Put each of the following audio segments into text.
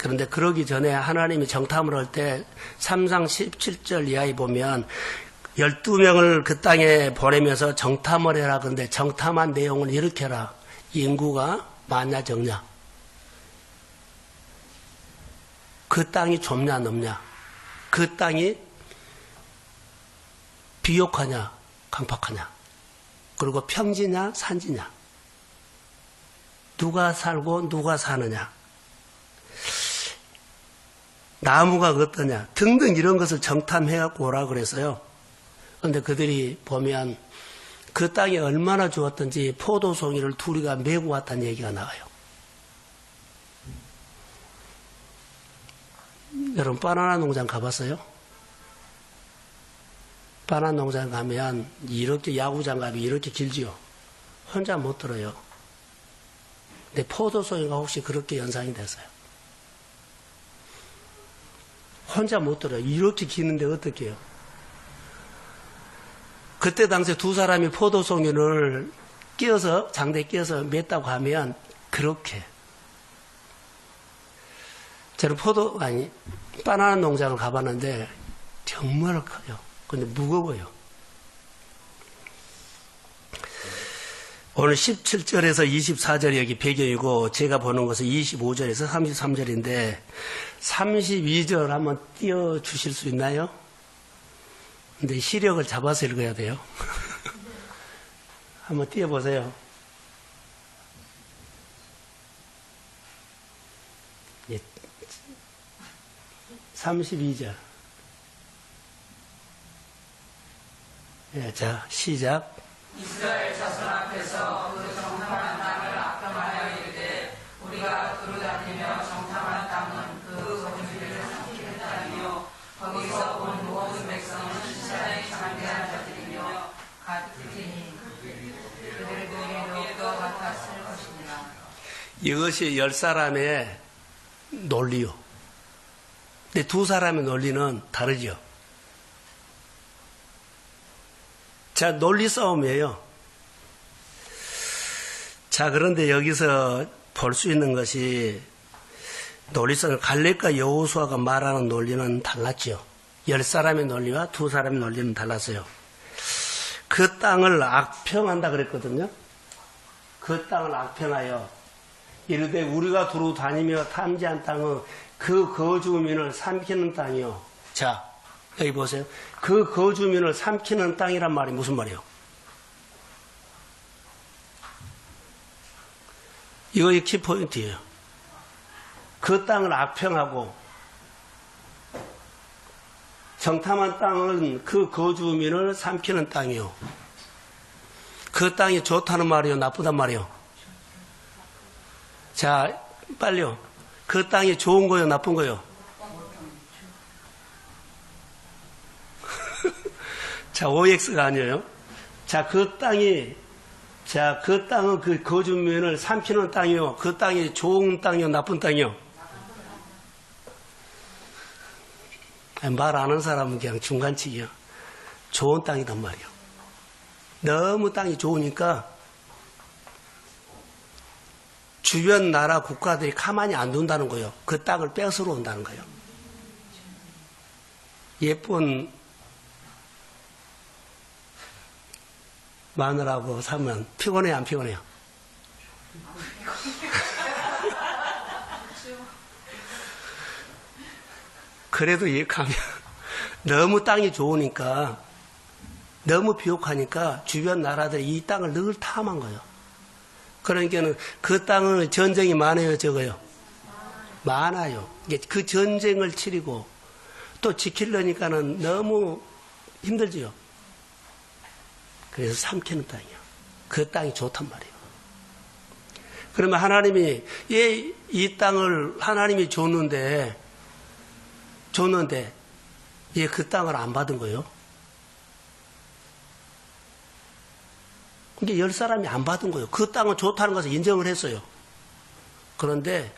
그런데 그러기 전에 하나님이 정탐을 할 때 3장 17절 이하에 보면 12명을 그 땅에 보내면서 정탐을 해라. 그런데 정탐한 내용을 이렇게 해라. 인구가 많냐 적냐. 그 땅이 좁냐 넓냐. 그 땅이 비옥하냐 강팍하냐. 그리고 평지냐 산지냐. 누가 살고 누가 사느냐. 나무가 어떠냐 등등 이런 것을 정탐해갖고 오라 그랬어요. 그런데 그들이 보면 그 땅이 얼마나 좋았던지 포도송이를 둘이가 메고 왔다는 얘기가 나와요. 여러분 바나나 농장 가봤어요? 바나나 농장 가면 이렇게 야구장갑이 이렇게 길지요. 혼자 못 들어요. 근데 포도송이가 혹시 그렇게 연상이 됐어요? 혼자 못 들어요. 이렇게 기는데 어떻게 해요? 그때 당시에 두 사람이 포도송이를 끼어서 장대에 끼어서 맸다고 하면 그렇게. 저는 바나나 농장을 가봤는데 정말 커요. 근데 무거워요. 오늘 17절에서 24절이 여기 배경이고 제가 보는 것은 25절에서 33절인데 32절 한번 띄워주실 수 있나요? 근데 시력을 잡아서 읽어야 돼요. 한번 띄워보세요. 32절. 자, 시작. 이스라엘 자손 앞에서 그 정탐하는 땅을 악평하여 이르되 우리가 두루 다니며 정탐하는 땅은 그 거주민을 삼키는 땅이요 거기서 온 모든 백성은 신사에 참배한 자들이며 같으니 그들의 노예도 같았을 것이니라. 이것이 10사람의 논리요. 근데 두 사람의 논리는 다르죠. 자, 논리 싸움이에요. 자, 그런데 여기서 볼 수 있는 것이 논리 싸움, 갈렙과 여호수아가 말하는 논리는 달랐죠. 10사람의 논리와 두 사람의 논리는 달랐어요. 그 땅을 악평한다 그랬거든요. 그 땅을 악평하여 이르되 우리가 두루 다니며 탐지한 땅은 그 거주민을 삼키는 땅이요. 자, 여기 보세요. 그 거주민을 삼키는 땅이란 말이 무슨 말이에요? 이거의 키포인트예요. 그 땅을 악평하고 정탐한 땅은 그 거주민을 삼키는 땅이요. 그 땅이 좋다는 말이요, 나쁘단 말이요? 자, 빨리요. 그 땅이 좋은 거요, 나쁜 거요? 자, OX가 아니에요. 자, 그 땅은 그 거주민을 삼키는 땅이요. 그 땅이 좋은 땅이요, 나쁜 땅이요? 말 안 하는 사람은 그냥 중간치기요. 좋은 땅이단 말이요. 너무 땅이 좋으니까 주변 나라 국가들이 가만히 안 둔다는 거예요. 그 땅을 뺏으러 온다는 거예요. 예쁜 마늘하고 사면 피곤해요, 안 피곤해요? 그래도 가면 너무 땅이 좋으니까, 너무 비옥하니까 주변 나라들이 이 땅을 늘 탐한 거예요. 그러니까는 그 땅은 전쟁이 많아요, 적어요? 많아요. 그 전쟁을 치르고 또 지키려니까는 너무 힘들지요. 그래서 삼키는 땅이에요. 그 땅이 좋단 말이에요. 그러면 하나님이 이 땅을 하나님이 줬는데 얘 그 땅을 안 받은 거예요. 그러니까 10사람이 안 받은 거예요. 그 땅은 좋다는 것을 인정을 했어요. 그런데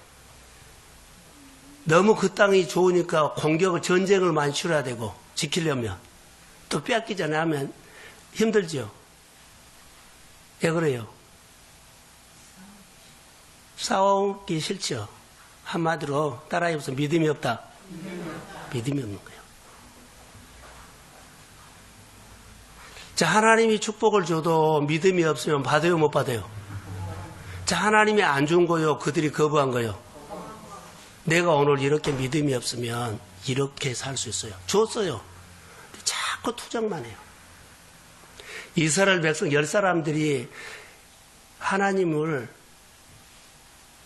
너무 그 땅이 좋으니까 전쟁을 많이 치러야 되고 지키려면 또 빼앗기지 않으면 힘들지요. 왜 그래요? 싸우기 싫죠. 한마디로 따라해보세요. 믿음이 없다. 믿음이 없는 거예요. 자, 하나님이 축복을 줘도 믿음이 없으면 받아요, 못 받아요? 자, 하나님이 안 준 거요, 그들이 거부한 거요. 내가 오늘 이렇게 믿음이 없으면 이렇게 살 수 있어요. 줬어요. 자꾸 투정만 해요. 이스라엘 백성 10사람들이 하나님을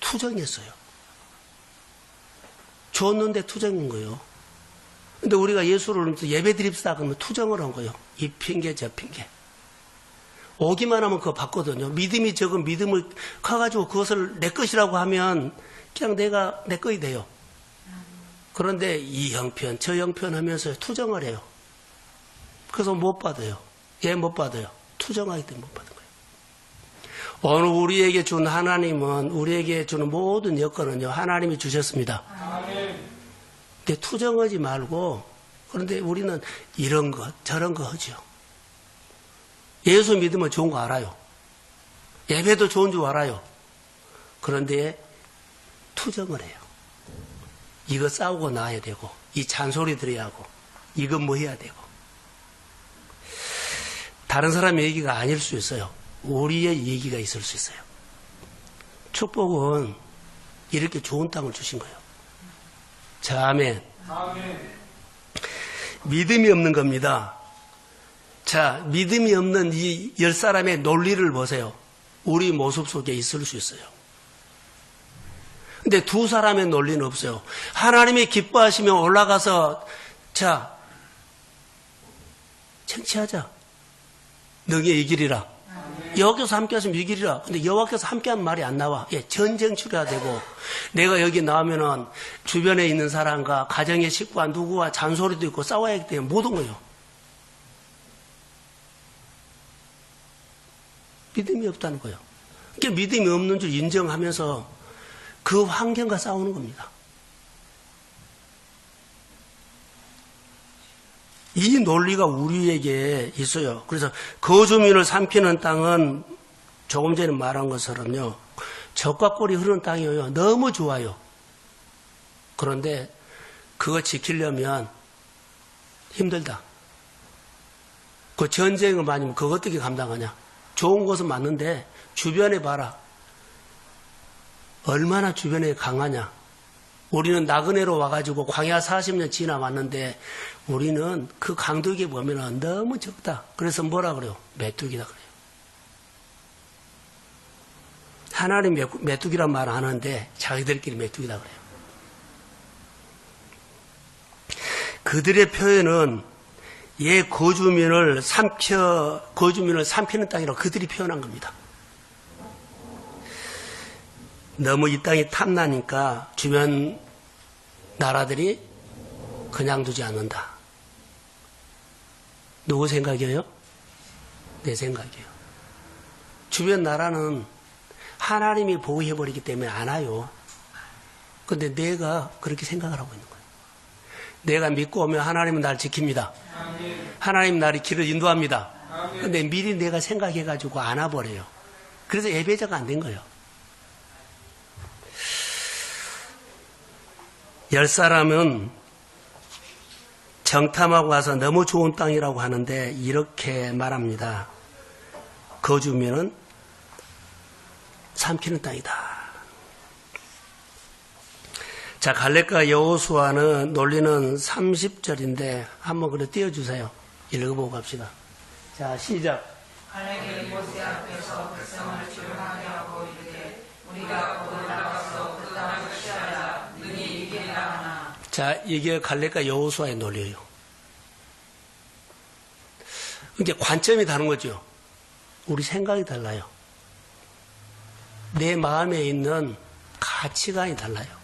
투정했어요. 줬는데 투정인 거예요. 근데 우리가 예수를 예배 드립시다 그러면 투정을 한 거예요. 이 핑계 저 핑계. 오기만 하면 그거 받거든요. 믿음이 적은 믿음을 커가지고 그것을 내 것이라고 하면 그냥 내 것이 돼요. 그런데 이 형편 저 형편 하면서 투정을 해요. 그래서 못 받아요. 예, 못 받아요. 투정하기 때문에 못 받은 거예요. 오늘 우리에게 준 하나님은 우리에게 주는 모든 여건은요 하나님이 주셨습니다. 근데 투정하지 말고, 그런데 우리는 이런 것 저런 거 하죠. 예수 믿으면 좋은 거 알아요. 예배도 좋은 줄 알아요. 그런데 투정을 해요. 이거 싸우고 나야 되고, 이 잔소리 들어야 하고, 이거 뭐 해야 되고. 다른 사람의 얘기가 아닐 수 있어요. 우리의 얘기가 있을 수 있어요. 축복은 이렇게 좋은 땅을 주신 거예요. 자, 아멘. 믿음이 없는 겁니다. 자, 믿음이 없는 이 10사람의 논리를 보세요. 우리 모습 속에 있을 수 있어요. 근데 2사람의 논리는 없어요. 하나님이 기뻐하시면 올라가서, 자, 청취하자. 너희 이길이라. 여기서 함께 하시면 이길이라. 근데 여호와께서 함께 하는 말이 안 나와. 예, 전쟁 치러야 되고, 내가 여기 나오면은 주변에 있는 사람과 가정의 식구와 누구와 잔소리도 있고 싸워야 하기 때문에 못 온 거예요. 믿음이 없다는 거예요. 그러니까 믿음이 없는 줄 인정하면서 그 환경과 싸우는 겁니다. 이 논리가 우리에게 있어요. 그래서 거주민을 삼키는 땅은 조금 전에 말한 것처럼요. 젖과 꿀이 흐르는 땅이에요. 너무 좋아요. 그런데 그거 지키려면 힘들다. 그 전쟁을 많이면 그거 어떻게 감당하냐. 좋은 곳은 맞는데 주변에 봐라. 얼마나 주변에 강하냐. 우리는 나그네로 와가지고 광야 40년 지나 왔는데 우리는 그 강도에게 보면 너무 적다. 그래서 뭐라 그래요? 메뚜기다 그래요. 하나님 메뚜기란 말 안 하는데 자기들끼리 메뚜기다 그래요. 그들의 표현은 거주민을 삼키는 땅이라고 그들이 표현한 겁니다. 너무 이 땅이 탐나니까 주변 나라들이 그냥 두지 않는다. 누구 생각이에요? 내 생각이에요. 주변 나라는 하나님이 보호해버리기 때문에 안 와요. 근데 내가 그렇게 생각을 하고 있는 거예요. 내가 믿고 오면 하나님은 날 지킵니다. 하나님 나를 길을 인도합니다. 근데 미리 내가 생각해가지고 안 와버려요. 그래서 예배자가 안 된 거예요. 10사람은 정탐하고 와서 너무 좋은 땅이라고 하는데 이렇게 말합니다. 거주면은 삼키는 땅이다. 자, 갈렙과 여호수아는 논리는 30절인데 한번 그래 띄워주세요. 읽어보고 갑시다. 자, 시작. 갈렙이 모세 앞에서 백성을 조용하게 하고 이르되 우리가 곧 올라가서 그 땅을 취하라. 능히 이기리라 하나. 자, 이게 갈렙과 여호수아의 논리예요. 이제 관점이 다른 거죠. 우리 생각이 달라요. 내 마음에 있는 가치관이 달라요.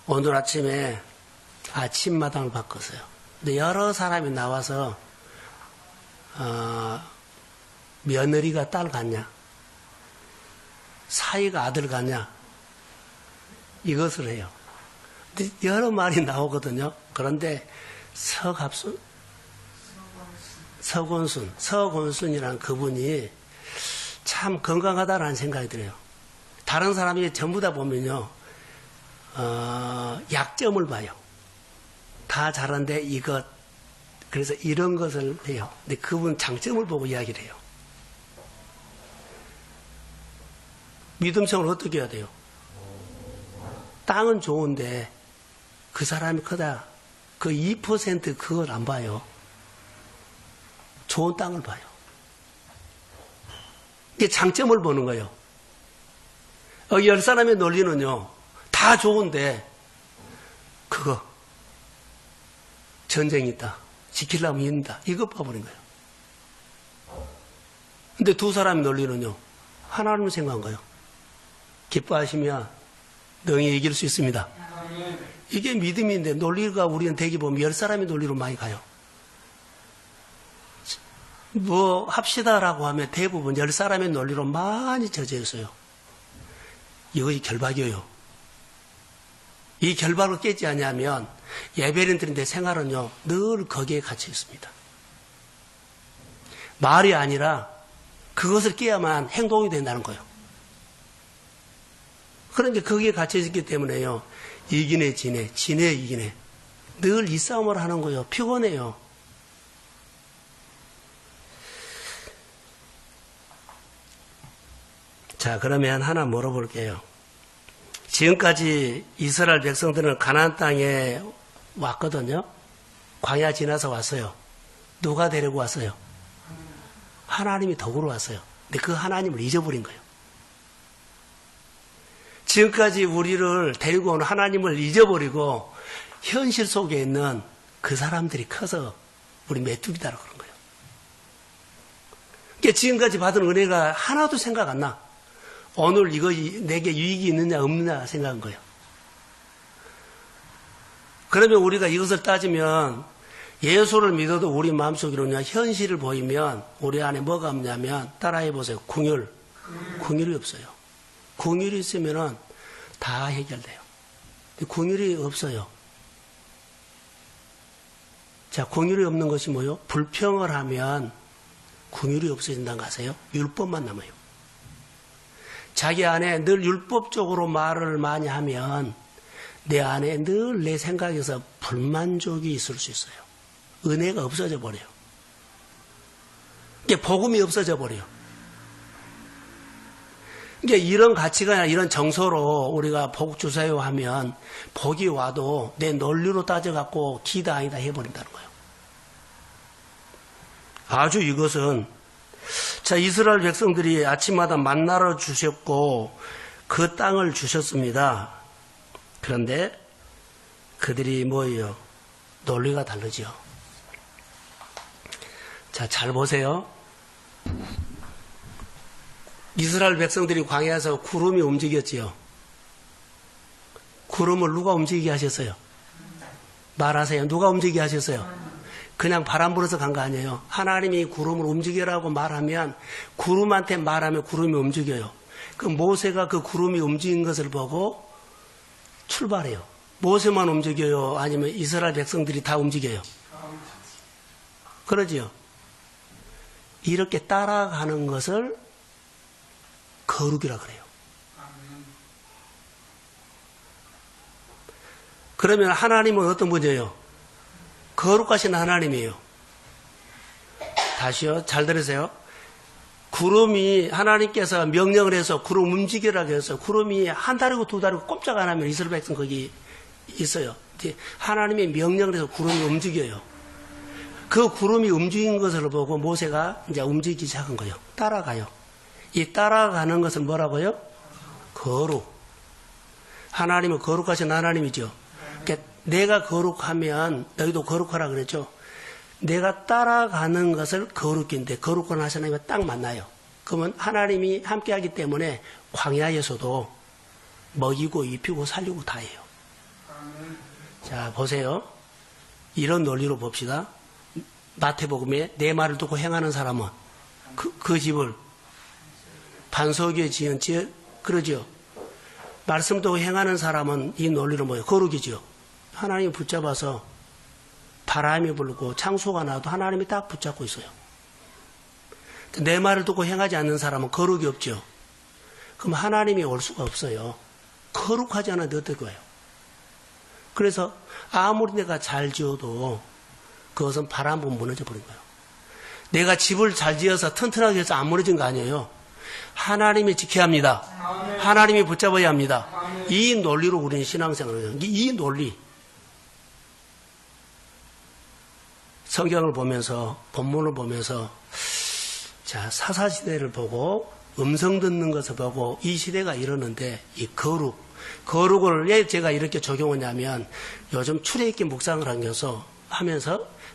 오늘 아침에 아침마당을 바꿨어요. 근데 여러 사람이 나와서 며느리가 딸 같냐, 사위가 아들 같냐, 이것을 해요. 근데 여러 말이 나오거든요. 그런데 서곤순이라는 그분이 참 건강하다라는 생각이 들어요. 다른 사람이 전부 다 보면요, 약점을 봐요. 다 잘하는데 이것, 그래서 이런 것을 해요. 근데 그분 장점을 보고 이야기를 해요. 믿음성을 어떻게 해야 돼요? 땅은 좋은데 그 사람이 크다. 그 2% 그걸 안 봐요. 좋은 땅을 봐요. 이게 장점을 보는 거예요. 10사람의 논리는요, 다 좋은데, 그거, 전쟁이 있다. 지키려면 있다. 이것 봐버린 거예요. 근데 2사람의 논리는요, 하나님을 생각한 거예요. 기뻐하시면 능히 이길 수 있습니다. 이게 믿음인데, 논리가 우리는 대개 보면 10사람의 논리로 많이 가요. 뭐 합시다라고 하면 대부분 10사람의 논리로 많이 젖어 있어요. 이것이 결박이에요. 이 결박을 깨지 않냐면 예배인들인데 생활은요, 늘 거기에 갇혀 있습니다. 말이 아니라 그것을 깨야만 행동이 된다는 거예요. 그러니까 거기에 갇혀 있기 때문에요, 이기네 지네, 지네 이기네, 늘 이 싸움을 하는 거예요. 피곤해요. 자, 그러면 하나 물어볼게요. 지금까지 이스라엘 백성들은 가나안 땅에 왔거든요. 광야 지나서 왔어요. 누가 데리고 왔어요? 하나님이 덕으로 왔어요. 근데 그 하나님을 잊어버린 거예요. 지금까지 우리를 데리고 온 하나님을 잊어버리고 현실 속에 있는 그 사람들이 커서 우리 메뚜기다라고 그런 거예요. 그러니까 지금까지 받은 은혜가 하나도 생각 안 나. 오늘 이거 내게 유익이 있느냐 없느냐 생각한 거예요. 그러면 우리가 이것을 따지면 예수를 믿어도 우리 마음속으로는 현실을 보이면 우리 안에 뭐가 없냐면, 따라해 보세요. 궁율이 없어요. 궁율이 있으면은 다 해결돼요. 궁율이 없어요. 자, 궁율이 없는 것이 뭐요? 불평을 하면 궁율이 없어진다는 거 아세요? 율법만 남아요. 자기 안에 늘 율법적으로 말을 많이 하면 내 안에 늘 내 생각에서 불만족이 있을 수 있어요. 은혜가 없어져 버려요. 이게 복음이 없어져 버려요. 이게 이런 가치가, 이런 정서로 우리가 복 주세요 하면 복이 와도 내 논리로 따져갖고 기다 아니다 해버린다는 거예요. 아주 이것은, 자, 이스라엘 백성들이 아침마다 만나를 주셨고 그 땅을 주셨습니다. 그런데 그들이 뭐예요? 논리가 다르죠. 자, 잘 보세요. 이스라엘 백성들이 광야에서 구름이 움직였지요. 구름을 누가 움직이게 하셨어요? 말하세요. 누가 움직이게 하셨어요? 그냥 바람 불어서 간 거 아니에요. 하나님이 구름을 움직이라고 말하면, 구름한테 말하면 구름이 움직여요. 그 모세가 그 구름이 움직인 것을 보고 출발해요. 모세만 움직여요? 아니면 이스라엘 백성들이 다 움직여요? 그러지요. 이렇게 따라가는 것을 거룩이라 그래요. 그러면 하나님은 어떤 분이에요? 거룩하신 하나님이에요. 다시요. 잘 들으세요. 구름이, 하나님께서 명령을 해서 구름 움직이라고 해서 구름이 한 달이고 두 달이고 꼼짝 안 하면 이스라엘 백성 거기 있어요. 하나님의 명령을 해서 구름이 움직여요. 그 구름이 움직인 것을 보고 모세가 이제 움직이기 시작한 거예요. 따라가요. 이 따라가는 것은 뭐라고요? 거룩. 하나님은 거룩하신 하나님이죠. 그러니까 내가 거룩하면 너희도 거룩하라 그랬죠. 내가 따라가는 것을 거룩인데, 거룩한 하나님과 딱 만나요. 그러면 하나님이 함께하기 때문에 광야에서도 먹이고 입히고 살리고 다 해요. 자, 보세요. 이런 논리로 봅시다. 마태복음에 내 말을 듣고 행하는 사람은 그 집을 반석에 지은 그러죠. 말씀 듣고 행하는 사람은 이 논리로 뭐예요? 거룩이죠. 하나님이 붙잡아서 바람이 불고 창수가 나도 하나님이 딱 붙잡고 있어요. 내 말을 듣고 행하지 않는 사람은 거룩이 없죠. 그럼 하나님이 올 수가 없어요. 거룩하지 않은데 어떻게 와요? 그래서 아무리 내가 잘 지어도 그것은 바람 불면 무너져 버린 거예요. 내가 집을 잘 지어서 튼튼하게 해서 안 무너진 거 아니에요. 하나님이 지켜야 합니다. 하나님이 붙잡아야 합니다. 이 논리로 우리는 신앙생활을 해요. 이 논리. 성경을 보면서, 본문을 보면서, 자, 사사시대를 보고, 음성 듣는 것을 보고, 이 시대가 이러는데, 이 거룩을 왜 제가 이렇게 적용하냐면, 요즘 출애굽기 묵상을 하면서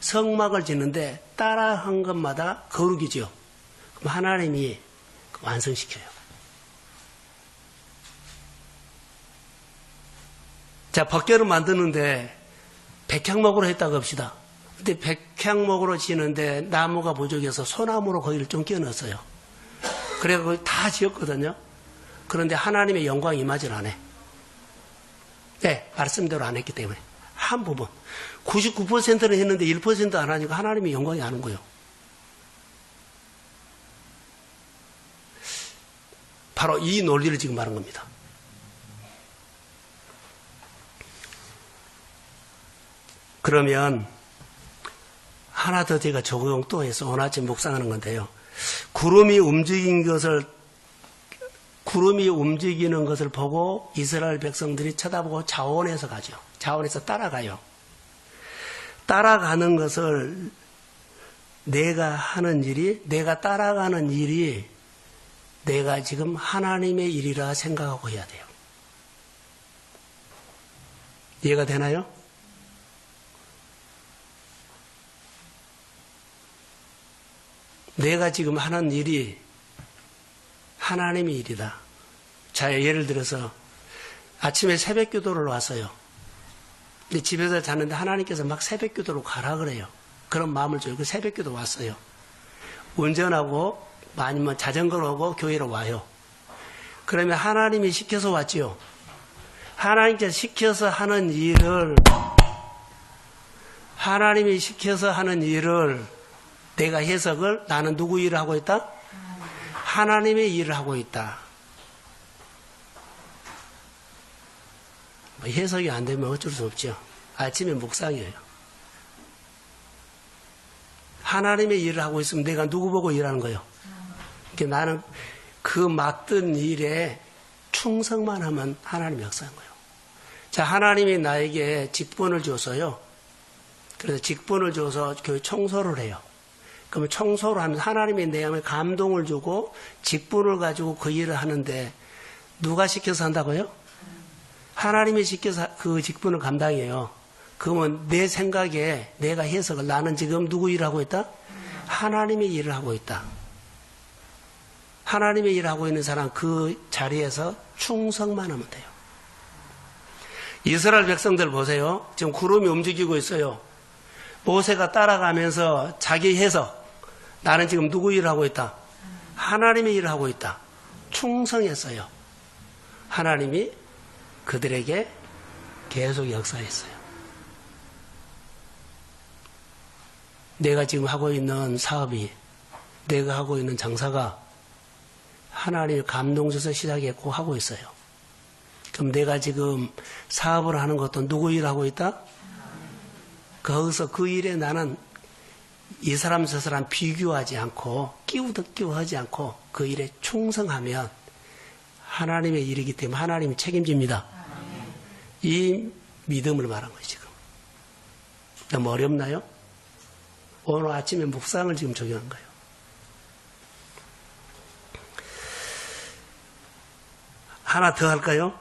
성막을 짓는데 따라한 것마다 거룩이죠. 그럼 하나님이 완성시켜요. 자, 법궤를 만드는데 백향목으로 했다고 합시다. 근데 백향목으로 지는데 나무가 부족해서 소나무로 거기를 좀 끼워 넣었어요. 그래 그걸 다 지었거든요. 그런데 하나님의 영광이 임하질 않아. 네, 말씀대로 안 했기 때문에. 한 부분. 99%는 했는데 1% 안 하니까 하나님의 영광이 안 온 거예요. 바로 이 논리를 지금 말한 겁니다. 그러면 하나 더 제가 적용 또 해서 오늘 아침 묵상하는 건데요. 구름이 움직이는 것을 보고 이스라엘 백성들이 쳐다보고 자원해서 가죠. 자원해서 따라가요. 따라가는 것을 내가 따라가는 일이 내가 지금 하나님의 일이라 생각하고 해야 돼요. 이해가 되나요? 내가 지금 하는 일이 하나님의 일이다. 자, 예를 들어서 아침에 새벽 기도를 왔어요. 근데 집에서 자는데 하나님께서 막 새벽 기도로 가라 그래요. 그런 마음을 줘요. 그 새벽 기도 왔어요. 운전하고 아니면 자전거로 오고 교회로 와요. 그러면 하나님이 시켜서 왔지요. 하나님께서 시켜서 하는 일을 내가 해석을 나는 누구 일을 하고 있다? 하나님의 일을 하고 있다. 해석이 안 되면 어쩔 수 없죠. 아침에 묵상이에요. 하나님의 일을 하고 있으면 내가 누구 보고 일하는 거예요? 그러니까 나는 그 맡은 일에 충성만 하면 하나님이 역사한 거예요. 자, 하나님이 나에게 직분을 줘서요. 그래서 직분을 줘서 교회 청소를 해요. 그러면 청소를 하면서 하나님이 내 마음에 감동을 주고 직분을 가지고 그 일을 하는데 누가 시켜서 한다고요? 하나님이 시켜서 그 직분을 감당해요. 그러면 내 생각에 내가 해석을 나는 지금 누구 일을 하고 있다? 하나님의 일을 하고 있다. 하나님의 일을 하고 있는 사람 그 자리에서 충성만 하면 돼요. 이스라엘 백성들 보세요. 지금 구름이 움직이고 있어요. 모세가 따라가면서 자기 해석 나는 지금 누구 일을 하고 있다? 하나님의 일을 하고 있다. 충성했어요. 하나님이 그들에게 계속 역사했어요. 내가 지금 하고 있는 사업이, 내가 하고 있는 장사가 하나님의 감동 줘서 시작했고 하고 있어요. 그럼 내가 지금 사업을 하는 것도 누구 일을 하고 있다? 거기서 그 일에 나는 이 사람 저 사람 비교하지 않고 끼우덕끼우하지 않고 그 일에 충성하면 하나님의 일이기 때문에 하나님이 책임집니다. 이 믿음을 말한 거예요. 지금 너무 어렵나요? 오늘 아침에 묵상을 지금 적용한 거예요. 하나 더 할까요?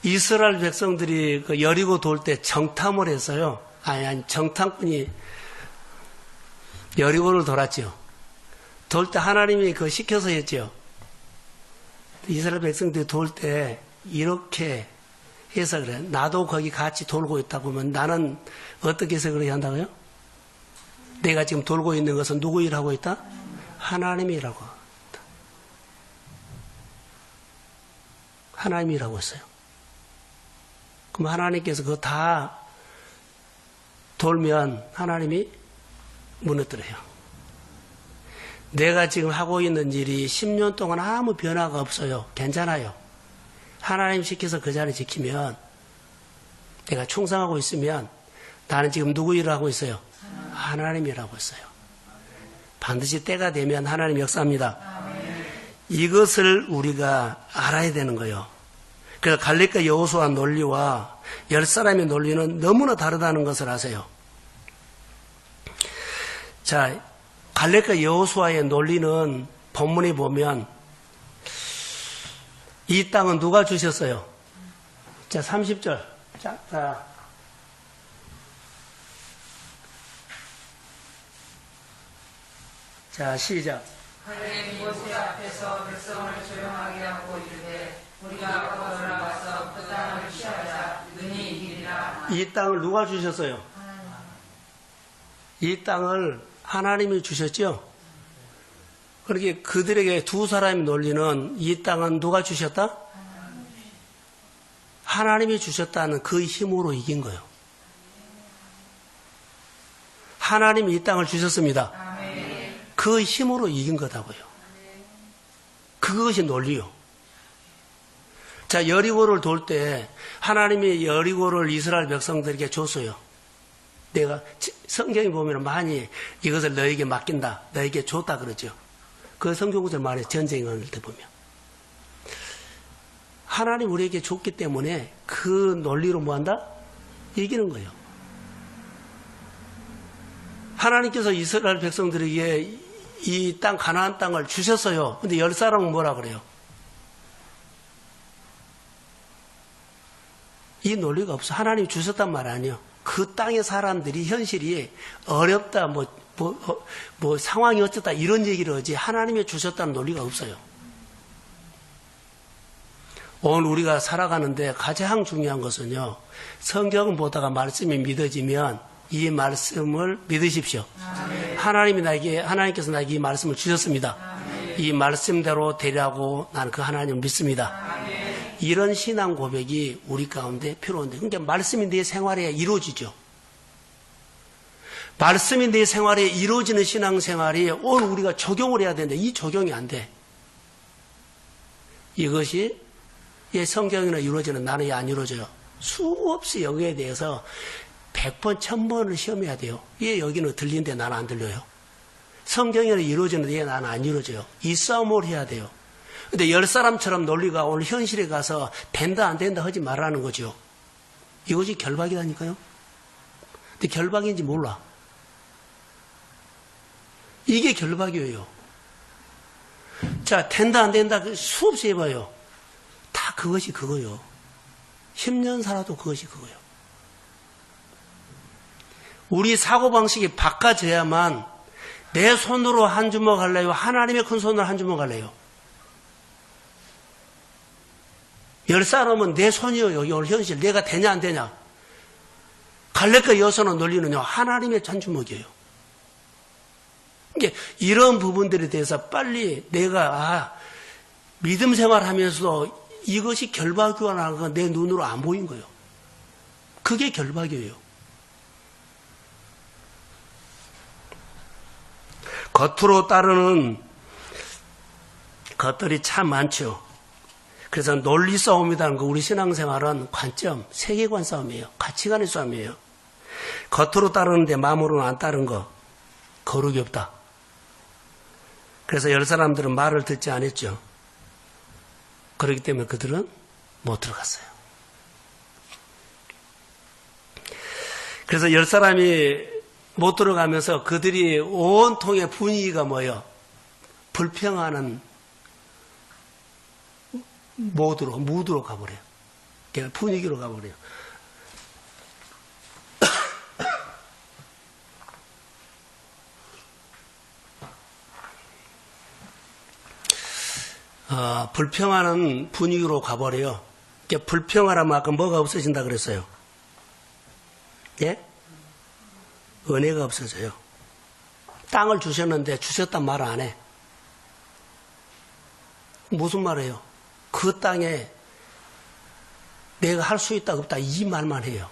이스라엘 백성들이 그 여리고 돌 때 정탐을 했어요. 아니 정탐꾼이 여리고를 돌았죠. 돌 때 하나님이 그거 시켜서 했죠. 이스라엘 백성들이 돌 때 이렇게 해서 그래. 나도 거기 같이 돌고 있다 보면 나는 어떻게 해서 그렇게 한다고요? 내가 지금 돌고 있는 것은 누구 일하고 있다? 하나님이 일하고 있다. 하나님이 일하고 있어요. 그럼 하나님께서 그거 다 돌면 하나님이 무너뜨려요. 내가 지금 하고 있는 일이 10년 동안 아무 변화가 없어요. 괜찮아요. 하나님 시켜서 그 자리 지키면, 내가 충성하고 있으면, 나는 지금 누구 일을 하고 있어요? 하나님 일하고 있어요. 반드시 때가 되면 하나님 역사합니다. 이것을 우리가 알아야 되는 거예요. 그래서 갈렙과 여호수아 논리와 10사람의 논리는 너무나 다르다는 것을 아세요. 자, 갈렙과 여호수아의 논리는 본문에 보면 이 땅은 누가 주셨어요? 자, 30절. 자, 시작. 갈렙이 모세 앞에서 백성을 조용하게 하고 이르되 우리가 거들어가서 그 땅을 취하자 능히 이기리라. 이 땅을 누가 주셨어요? 이 땅을 하나님이 주셨죠? 그렇게 그들에게 두 사람이 논리는 이 땅은 누가 주셨다? 하나님이 주셨다는 그 힘으로 이긴 거예요. 하나님이 이 땅을 주셨습니다. 그 힘으로 이긴 거다고요. 그것이 논리요. 자, 여리고를 돌 때 하나님이 여리고를 이스라엘 백성들에게 줬어요. 내가 성경에 보면 많이 이것을 너에게 맡긴다, 너에게 줬다 그러죠. 그 성경구절 말에 전쟁을 때 보면 하나님 우리에게 줬기 때문에 그 논리로 뭐한다? 이기는 거예요. 하나님께서 이스라엘 백성들에게 이 땅 가나안 땅을 주셨어요. 근데 10사람은 뭐라 그래요? 이 논리가 없어. 하나님이 주셨단 말 아니에요. 그 땅의 사람들이 현실이 어렵다, 뭐 상황이 어쩌다 이런 얘기를 하지 하나님이 주셨다는 논리가 없어요. 오늘 우리가 살아가는데 가장 중요한 것은요, 성경을 보다가 말씀이 믿어지면 이 말씀을 믿으십시오. 하나님께서 나에게 이 말씀을 주셨습니다. 이 말씀대로 되라고 나는 그 하나님을 믿습니다. 이런 신앙 고백이 우리 가운데 필요한데, 그러니까 말씀이 내 생활에 이루어지죠. 말씀이 내 생활에 이루어지는 신앙생활이 오늘 우리가 적용을 해야 되는데 이 적용이 안 돼. 이것이 성경이나 이루어지는 나는 안 이루어져요. 수없이 여기에 대해서 100번, 1000번을 시험해야 돼요. 얘 여기는 들리는데 나는 안 들려요. 성경에는 이루어지는데 얘 나는 안 이루어져요. 이 싸움을 해야 돼요. 근데 10사람처럼 논리가 오늘 현실에 가서 된다 안 된다 하지 말라는 거죠. 이것이 결박이라니까요. 근데 결박인지 몰라. 이게 결박이에요. 자, 된다 안 된다 수없이 해봐요. 다 그것이 그거요. 10년 살아도 그것이 그거요. 우리 사고방식이 바꿔져야만 내 손으로 한 주먹 할래요? 하나님의 큰 손으로 한 주먹 할래요? 10사람은 내 손이요. 여기 오늘 현실. 내가 되냐 안 되냐. 갈렙과 여호수아의 논리는요, 하나님의 한 주먹이에요. 이런 부분들에 대해서 빨리 내가 믿음 생활하면서도 이것이 결박이라는 건 내 눈으로 안 보인 거예요. 그게 결박이에요. 겉으로 따르는 것들이 참 많죠. 그래서 논리 싸움이라는 거, 우리 신앙생활은 관점, 세계관 싸움이에요. 가치관의 싸움이에요. 겉으로 따르는데 마음으로는 안 따른 거, 거룩이 없다. 그래서 10사람들은 말을 듣지 않았죠. 그렇기 때문에 그들은 못 들어갔어요. 그래서 10사람이 못 들어가면서 그들이 온통의 분위기가 뭐예요? 불평하는 무드로 가버려요. 분위기로 가버려요. 불평하는 분위기로 가버려요. 불평하라면 아까 뭐가 없어진다 그랬어요? 예? 은혜가 없어져요. 땅을 주셨는데 주셨단 말 안 해. 무슨 말이에요? 그 땅에 내가 할 수 있다 없다 이 말만 해요.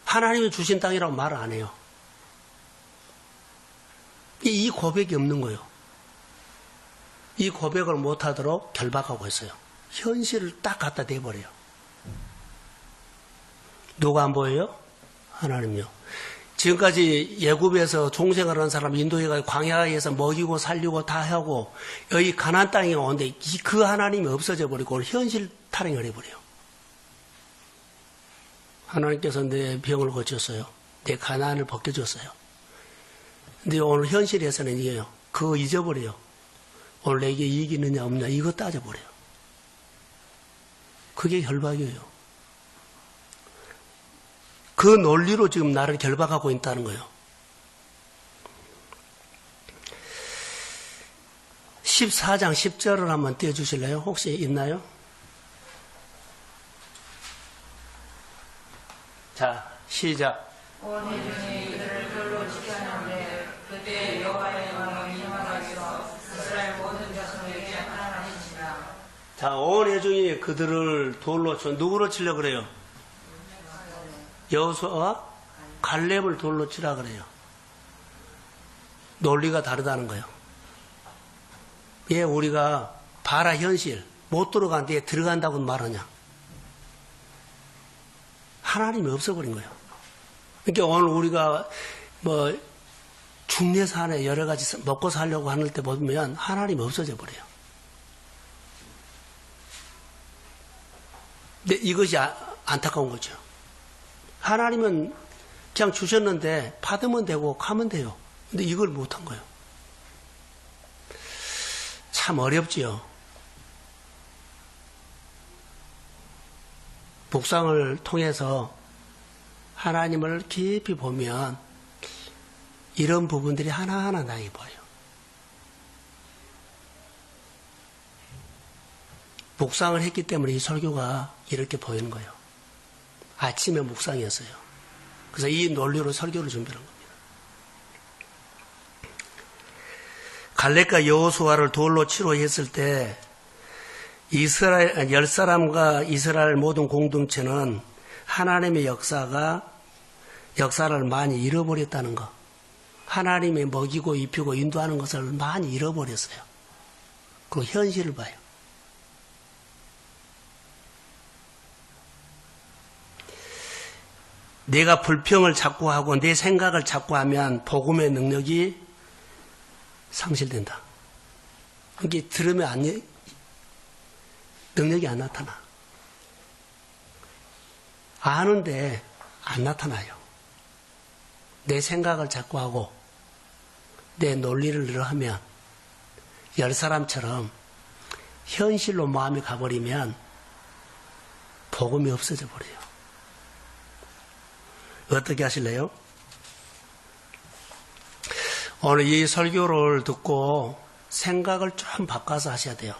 하나님이 주신 땅이라고 말 안 해요. 이 고백이 없는 거예요. 이 고백을 못하도록 결박하고 있어요. 현실을 딱 갖다 대버려요. 누가 안 보여요? 하나님요. 지금까지 예굽에서 종생을 한 사람 인도해가 광야에서 먹이고 살리고 다 하고 여기 가나안 땅에 오는데 그 하나님이 없어져 버리고 현실 타령을 해버려요. 하나님께서 내 병을 고쳤어요. 내 가난을 벗겨줬어요. 근데 오늘 현실에서는 이게요. 그거 잊어버려요. 오늘 내게 이익이 있느냐 없느냐 이거 따져버려요. 그게 결박이에요. 그 논리로 지금 나를 결박하고 있다는 거예요. 14장 10절을 한번 띄워주실래요? 혹시 있나요? 자, 시작. 온 회중이 그들을 돌로 치켰는데 그때 여호와의 영광이 임하여서 이스라엘 모든 자손에게 하나님이시라. 자, 온 회중이 그들을 돌로 쳐. 누구로 치려고 그래요? 여호수아와 갈렙을 돌로 치라 그래요. 논리가 다르다는 거예요. 왜 우리가 바라 현실 못 들어간데 들어간다고 말하냐? 하나님이 없어버린 거예요. 그러니까 오늘 우리가 뭐 중내 산에 여러 가지 먹고 살려고 하는 때 보면 하나님이 없어져 버려요. 근데 이것이 안타까운 거죠. 하나님은 그냥 주셨는데 받으면 되고 가면 돼요. 근데 이걸 못한 거예요. 참 어렵지요. 묵상을 통해서 하나님을 깊이 보면 이런 부분들이 하나하나 나에게 보여요. 묵상을 했기 때문에 이 설교가 이렇게 보이는 거예요. 아침에 묵상이었어요. 그래서 이 논리로 설교를 준비한 겁니다. 갈렙과 여호수아를 돌로 치러 했을 때 이스라엘 10사람과 이스라엘 모든 공동체는 하나님의 역사를 많이 잃어버렸다는 것. 하나님이 먹이고 입히고 인도하는 것을 많이 잃어버렸어요. 그 현실을 봐요. 내가 불평을 자꾸 하고 내 생각을 자꾸 하면 복음의 능력이 상실된다. 이게 들으면 능력이 안 나타나. 아는데 안 나타나요. 내 생각을 자꾸 하고 내 논리를 늘 하면 10사람처럼 현실로 마음이 가버리면 복음이 없어져 버려요. 어떻게 하실래요? 오늘 이 설교를 듣고 생각을 좀 바꿔서 하셔야 돼요.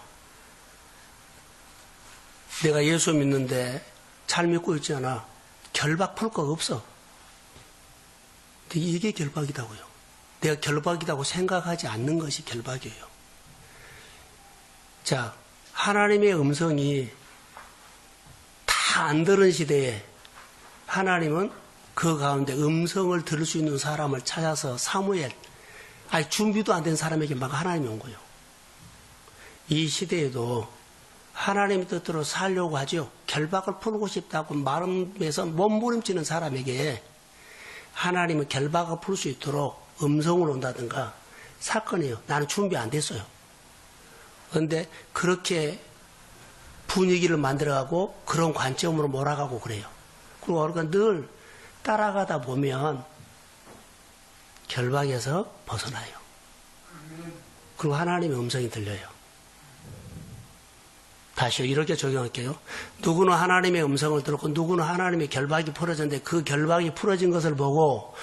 내가 예수 믿는데 잘 믿고 있지 않아. 결박 풀 거 없어. 이게 결박이다고요. 내가 결박이라고 생각하지 않는 것이 결박이에요. 자, 하나님의 음성이 다 안 들은 시대에 하나님은 그 가운데 음성을 들을 수 있는 사람을 찾아서 사무엘, 준비도 안 된 사람에게 막 하나님이 온 거예요. 이 시대에도 하나님의 뜻대로 살려고 하죠. 결박을 풀고 싶다고 마음에서 몸부림치는 사람에게 하나님은 결박을 풀 수 있도록 음성을 온다든가 사건이에요. 나는 준비 안 됐어요. 그런데 그렇게 분위기를 만들어가고 그런 관점으로 몰아가고 그래요. 그리고 우리가 늘 따라가다 보면 결박에서 벗어나요. 그리고 하나님의 음성이 들려요. 다시요. 이렇게 적용할게요. 누구는 하나님의 음성을 들었고 누구는 하나님의 결박이 풀어졌는데 그 결박이 풀어진 것을 보고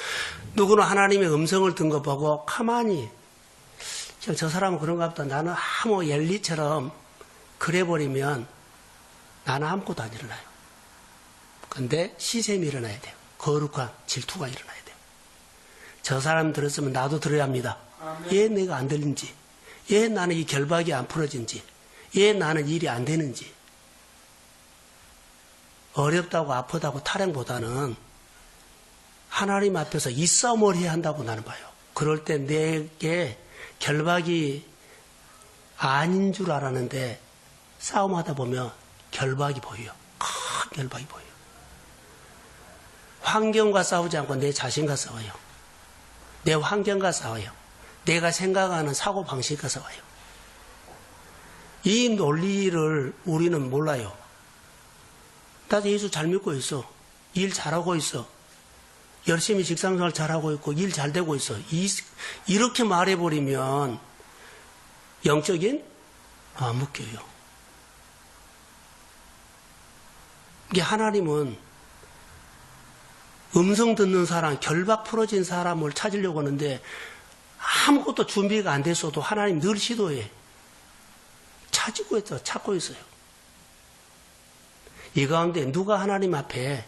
누구는 하나님의 음성을 든 거 보고 가만히 저 사람은 그런가 보다. 나는 아무 엘리처럼 그래버리면 나는 아무것도 안 일어나요. 근데 시샘이 일어나야 돼요. 거룩한 질투가 일어나야 돼요. 저 사람 들었으면 나도 들어야 합니다. 왜 내가 안 들린지, 왜 나는 이 결박이 안 풀어진지, 왜 나는 일이 안 되는지. 어렵다고 아프다고 타령보다는 하나님 앞에서 이 싸움을 해야 한다고 나는 봐요. 그럴 때 내게 결박이 아닌 줄 알았는데 싸움하다 보면 결박이 보여요. 큰 결박이 보여요. 환경과 싸우지 않고 내 자신과 싸워요. 내 환경과 싸워요. 내가 생각하는 사고방식과 싸워요. 이 논리를 우리는 몰라요. 나도 예수 잘 믿고 있어. 일 잘하고 있어. 열심히 직장생활 잘하고 있고 일 잘 되고 있어. 이렇게 말해버리면 영적인 묶여요. 이게 하나님은 음성 듣는 사람, 결박 풀어진 사람을 찾으려고 하는데 아무것도 준비가 안 됐어도 하나님 늘 시도해. 찾고 있어요. 이 가운데 누가 하나님 앞에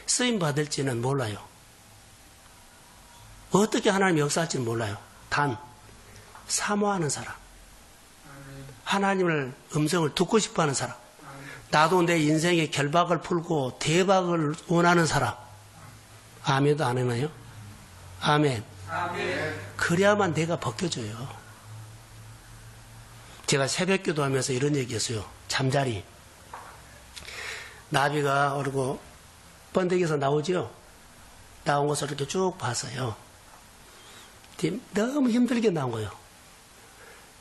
쓰임 받을지는 몰라요. 어떻게 하나님 역사할지는 몰라요. 단 사모하는 사람, 하나님을 음성을 듣고 싶어하는 사람, 나도 내 인생의 결박을 풀고 대박을 원하는 사람. 아멘도 안 해나요? 아멘. 그래야만 내가 벗겨져요. 제가 새벽 기도하면서 이런 얘기했어요. 잠자리. 나비가 오르고 번데기에서 나오죠? 나온 것을 이렇게 쭉 봤어요. 너무 힘들게 나온 거예요.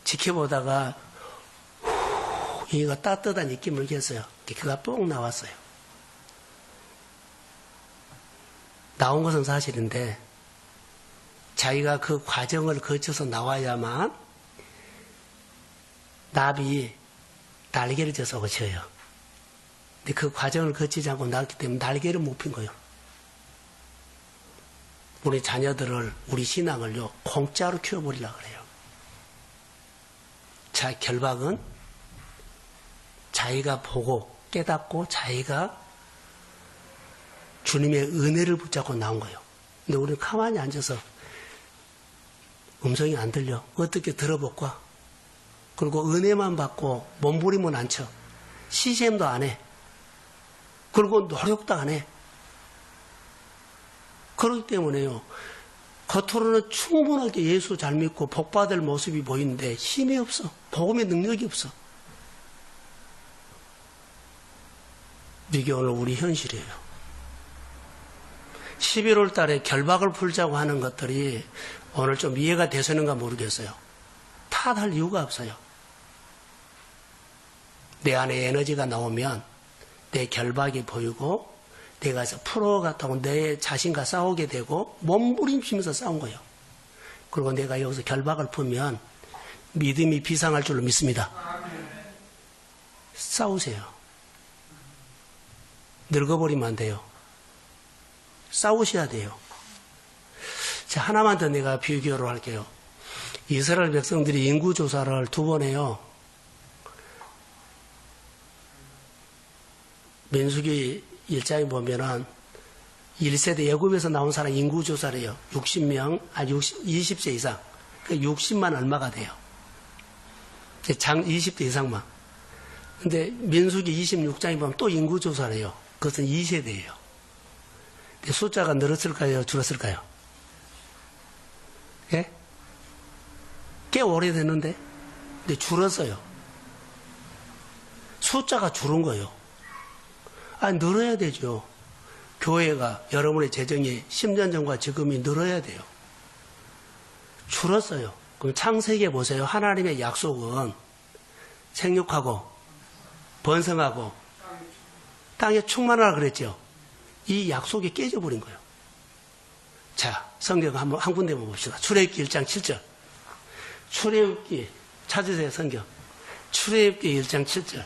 지켜보다가 얘가 따뜻한 느낌을 느꼈어요. 그가 뽕 나왔어요. 나온 것은 사실인데 자기가 그 과정을 거쳐서 나와야만 나비 날개를 져서 거쳐요. 근데 그 과정을 거치지 않고 나왔기 때문에 날개를 못 핀 거예요. 우리 자녀들을, 우리 신앙을요, 공짜로 키워버리려고 그래요. 자, 결박은 자기가 보고 깨닫고 자기가 주님의 은혜를 붙잡고 나온 거예요. 근데 우리는 가만히 앉아서 음성이 안 들려. 어떻게 들어볼까? 그리고 은혜만 받고 몸부림은 안 쳐. 시샘도 안 해. 그리고 노력도 안 해. 그렇기 때문에요. 겉으로는 충분하게 예수 잘 믿고 복받을 모습이 보이는데 힘이 없어. 복음의 능력이 없어. 이게 오늘 우리 현실이에요. 11월 달에 결박을 풀자고 하는 것들이 오늘 좀 이해가 되시는가 모르겠어요. 탓할 이유가 없어요. 내 안에 에너지가 나오면 내 결박이 보이고 내가 풀어갔다고 내 자신과 싸우게 되고 몸부림치면서 싸운 거예요. 그리고 내가 여기서 결박을 풀면 믿음이 비상할 줄로 믿습니다. 싸우세요. 늙어버리면 안 돼요. 싸우셔야 돼요. 자, 하나만 더 내가 비교를 할게요. 이스라엘 백성들이 인구조사를 2번 해요. 민수기 1장에 보면은 1세대 애굽에서 나온 사람 인구조사를 해요. 60명, 20세 이상. 60만 얼마가 돼요. 20대 이상만. 근데 민수기 26장에 보면 또 인구조사를 해요. 그것은 2세대예요. 숫자가 늘었을까요? 줄었을까요? 예? 꽤 오래됐는데? 근데 줄었어요. 숫자가 줄은 거예요. 늘어야 되죠. 교회가, 여러분의 재정이 10년 전과 지금이 늘어야 돼요. 줄었어요. 그럼 창세기에 보세요. 하나님의 약속은 생육하고, 번성하고, 땅에 충만하라 그랬죠. 이 약속이 깨져버린 거예요. 자, 성경 한 군데만 봅시다. 출애굽기 1장 7절. 출애굽기 찾으세요, 성경. 출애굽기 1장 7절.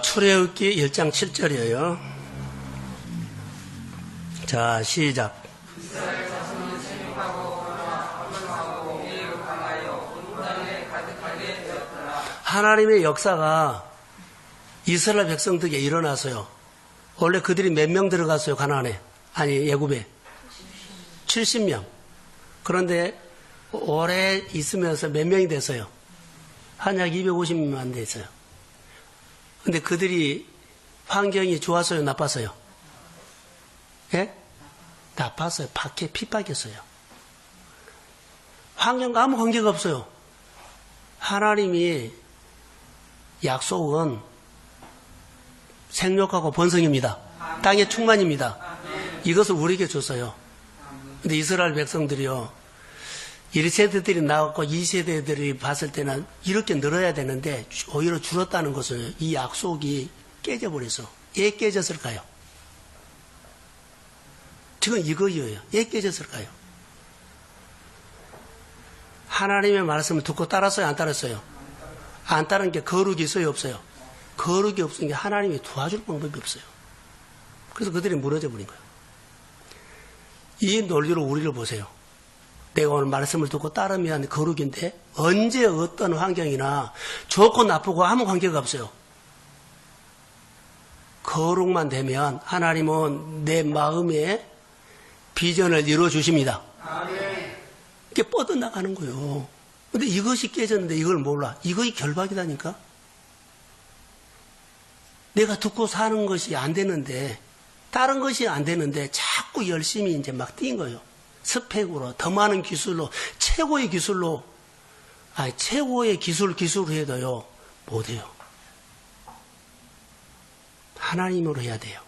출애굽기 1장 7절이에요. 자, 시작. 하나님의 역사가 이스라엘 백성들에게 일어났어요. 원래 그들이 몇 명 들어갔어요, 가나안에? 아니, 애굽에. 70명. 그런데 오래 있으면서 몇 명이 됐어요? 한약 250만 대 있어요. 근데 그들이 환경이 좋았어요, 나빴어요? 예? 나빴어요. 밖에 핍박했어요. 환경과 아무 관계가 없어요. 하나님이 약속은 생육하고 번성입니다. 땅의 충만입니다. 이것을 우리에게 줬어요. 근데 이스라엘 백성들이요, 1세대들이 나왔고 2세대들이 봤을 때는 이렇게 늘어야 되는데 오히려 줄었다는 것을 이 약속이 깨져버려서. 왜 깨졌을까요? 지금 이거예요. 왜 깨졌을까요? 하나님의 말씀을 듣고 따랐어요, 안 따랐어요? 안 따른 게 거룩이 있어요, 없어요? 거룩이 없은 게 하나님이 도와줄 방법이 없어요. 그래서 그들이 무너져 버린 거예요. 이 논리로 우리를 보세요. 내가 오늘 말씀을 듣고 따르면 거룩인데 언제 어떤 환경이나 좋고 나쁘고 아무 관계가 없어요. 거룩만 되면 하나님은 내 마음에 비전을 이루어주십니다. 이게 뻗어나가는 거예요. 근데 이것이 깨졌는데 이걸 몰라. 이것이 결박이다니까. 내가 듣고 사는 것이 안 되는데, 다른 것이 안 되는데 자꾸 열심히 이제 막 뛴 거예요. 스펙으로, 더 많은 기술로, 최고의 기술로, 최고의 기술로 해도요, 못해요. 하나님으로 해야 돼요.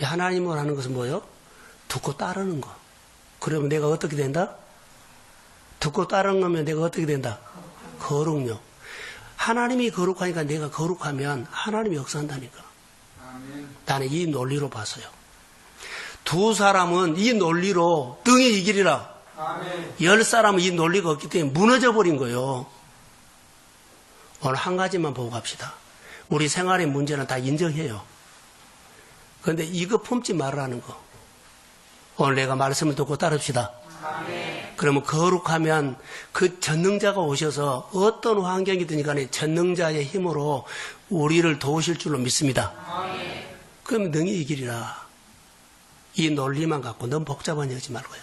하나님으로 하는 것은 뭐예요? 듣고 따르는 거. 그러면 내가 어떻게 된다? 듣고 따르는 거면 내가 어떻게 된다? 거룩요. 하나님이 거룩하니까 내가 거룩하면 하나님이 역사한다니까. 나는 이 논리로 봤어요. 두 사람은 이 논리로 등이 이기리라. 10사람은 이 논리가 없기 때문에 무너져 버린 거예요. 오늘 한 가지만 보고 갑시다. 우리 생활의 문제는 다 인정해요. 그런데 이거 품지 말라는 거. 오늘 내가 말씀을 듣고 따릅시다. 그러면 거룩하면 그 전능자가 오셔서 어떤 환경이든 간에 전능자의 힘으로 우리를 도우실 줄로 믿습니다. 그럼 능히 이기리라. 이 논리만 갖고 너무 복잡한 얘기 하지 말고요.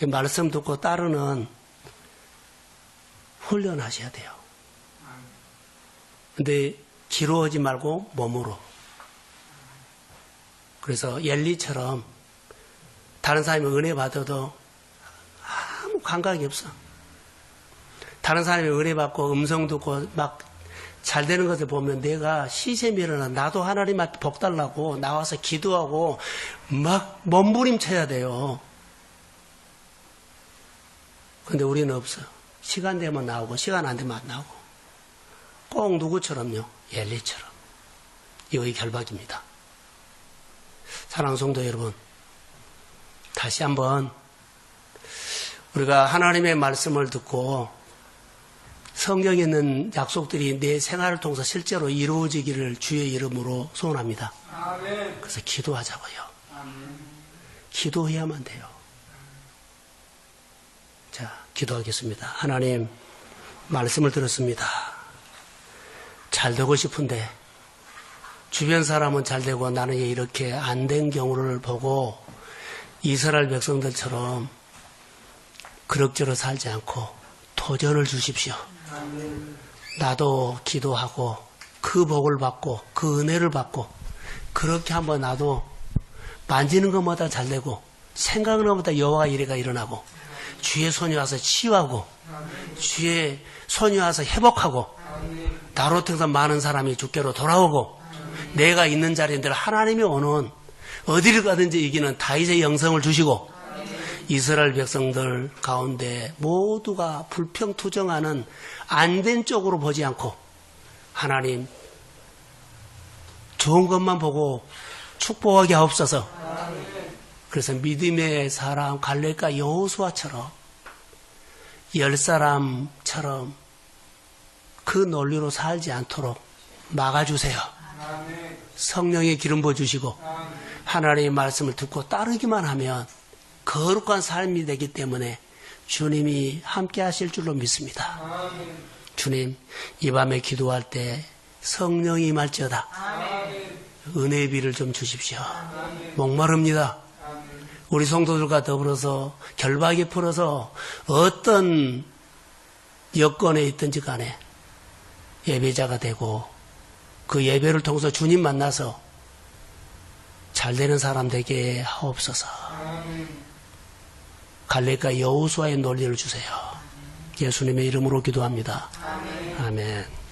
말씀 듣고 따르는 훈련하셔야 돼요. 근데 기로하지 말고 몸으로. 그래서 엘리처럼 다른 사람이 은혜 받아도 아무 감각이 없어. 다른 사람이 은혜 받고 음성 듣고 막 잘 되는 것을 보면 내가 시샘이 일어나. 나도 하나님 앞에 복 달라고 나와서 기도하고 막 몸부림쳐야 돼요. 근데 우리는 없어요. 시간 되면 나오고 시간 안 되면 안 나오고. 꼭 누구처럼요? 엘리처럼. 이거의 결박입니다. 사랑하는 성도 여러분, 다시 한번 우리가 하나님의 말씀을 듣고 성경에 있는 약속들이 내 생활을 통해서 실제로 이루어지기를 주의 이름으로 소원합니다. 그래서 기도하자고요. 기도해야만 돼요. 자, 기도하겠습니다. 하나님, 말씀을 들었습니다. 잘 되고 싶은데 주변 사람은 잘 되고 나는 이렇게 안 된 경우를 보고 이스라엘 백성들처럼 그럭저럭 살지 않고 도전을 주십시오. 나도 기도하고 그 복을 받고 그 은혜를 받고 그렇게 한번 나도 만지는 것마다 잘 되고 생각하는 것마다 여호와가 이래가 일어나고 주의 손이 와서 치유하고 주의 손이 와서 회복하고 나로 통해서 많은 사람이 주께로 돌아오고 내가 있는 자리인들 하나님이 오는 어디를 가든지 이기는 다윗의 영성을 주시고 이스라엘 백성들 가운데 모두가 불평투정하는 안된 쪽으로 보지 않고 하나님 좋은 것만 보고 축복하게 하옵소서. 그래서 믿음의 사람 갈렙과 여호수아처럼 10사람처럼 그 논리로 살지 않도록 막아주세요. 성령의 기름 부어주시고 하나님의 말씀을 듣고 따르기만 하면 거룩한 삶이 되기 때문에 주님이 함께 하실 줄로 믿습니다. 주님, 이 밤에 기도할 때 성령이 임할지어다. 은혜의 비를 좀 주십시오. 목마릅니다. 우리 성도들과 더불어서 결박이 풀어서 어떤 여건에 있든지 간에 예배자가 되고 그 예배를 통해서 주님 만나서 잘되는 사람 되게 하옵소서. 갈렙과 여호수아의 논리를 주세요. 예수님의 이름으로 기도합니다. 아멘.